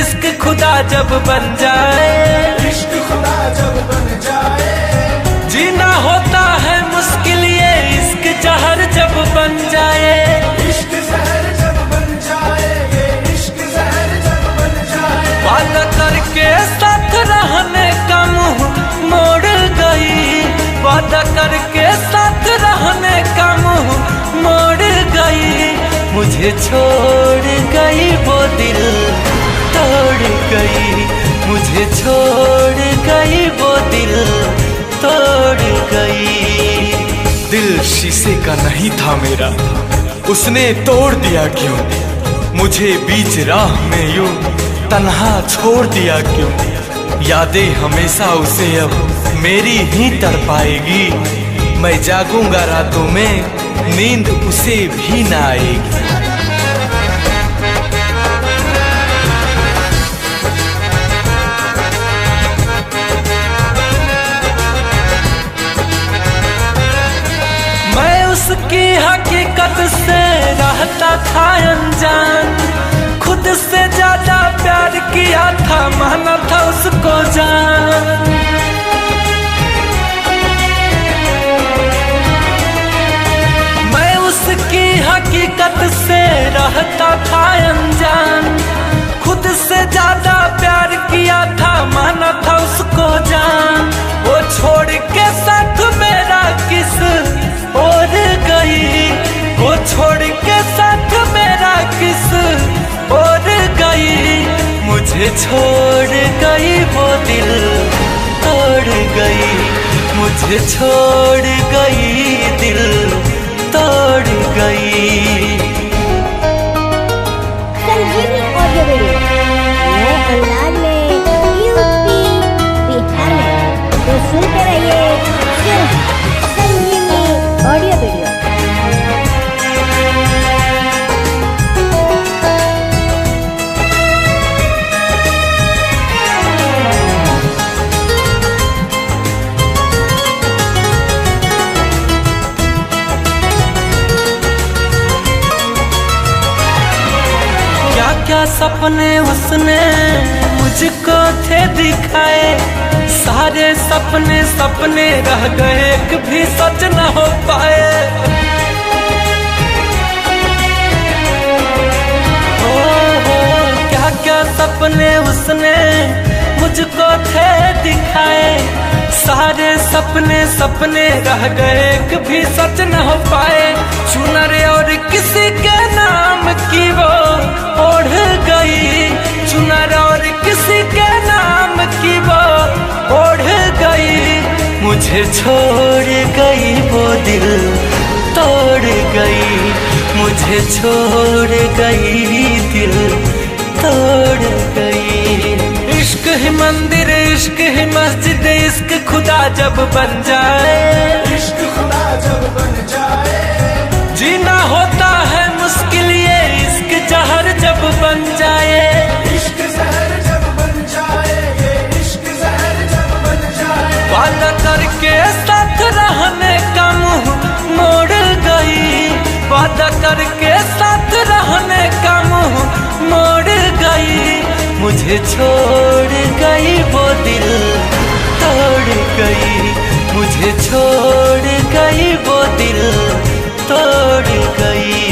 इश्क खुदा जब बन जाए, इश्क खुदा जब बन जाए, जीना होता है मुश्किल ये इश्क जहर जब बन जाए, इश्क जहर जब बन जाए, ये इश्क जहर जब बन जाए। वादा करके साथ रहने का मुंह मोड़ गई, वादा करके साथ रहने का मुंह मोड़ गई, मुझे छोड़ गई वो दिल तोड़ गई, मुझे छोड़ गई वो दिल तोड़ गई। दिल शीशे का नहीं था मेरा, उसने तोड़ दिया क्यों, मुझे बीच राह में यूं तन्हा छोड़ दिया क्यों। यादें हमेशा उसे अब मेरी ही तड़पाएगी, मैं जागूंगा रातों में नींद उसे भी ना आएगी। मैं उसकी हकीकत से रहता था अनजान, खुद से ज्यादा प्यार किया था, माना था उसको जान। मैं उसकी हकीकत से रहता था अनजान, खुद से ज्यादा प्यार किया था, माना था उसको जान। वो छोड़ के साथ मेरा किस और गई, वो छोड़ के साथ मेरा किस और गई, मुझे छोड़ गई वो दिल तोड़ गई, मुझे छोड़ गई दिल तोड़ गई। संजीवनी ऑडियो वीडियो नए अंदाज में यूपी बिहार में, तो सुनते रहिए सिर्फ संजीवनी ऑडियो वीडियो। क्या सपने उसने मुझको थे दिखाए, सारे सपने सपने रह गए, एक भी सच न हो पाए। हो क्या क्या सपने उसने मुझको थे दिखाए, सारे सपने सपने रह गए, एक भी सच न हो पाए। चुनर और किसी के नाम की वो ओढ़ गई, चुनर और किसी के नाम की वो ओढ़ गई, मुझे छोड़ गई वो दिल तोड़ गई, मुझे छोड़ गई दिल तोड़ गई। इश्क ही मंदिर, इश्क ही मस्जिद, इश्क खुदा जब बन जाए, इश्क खुदा जब बन जाए, जीना होता है मुश्किल ये इश्क जहर जब बन जाए, इश्क जहर जब बन जाए, ये इश्क जहर जब बन जाए। वादा करके साथ रहने का मुंह मोड़ गई, वादा करके साथ रहने का मुंह मोड़ गई, मुझे छोड़ गई वो दिल तोड़ गई, मुझे छोड़ गई वो दिल तोड़ गई।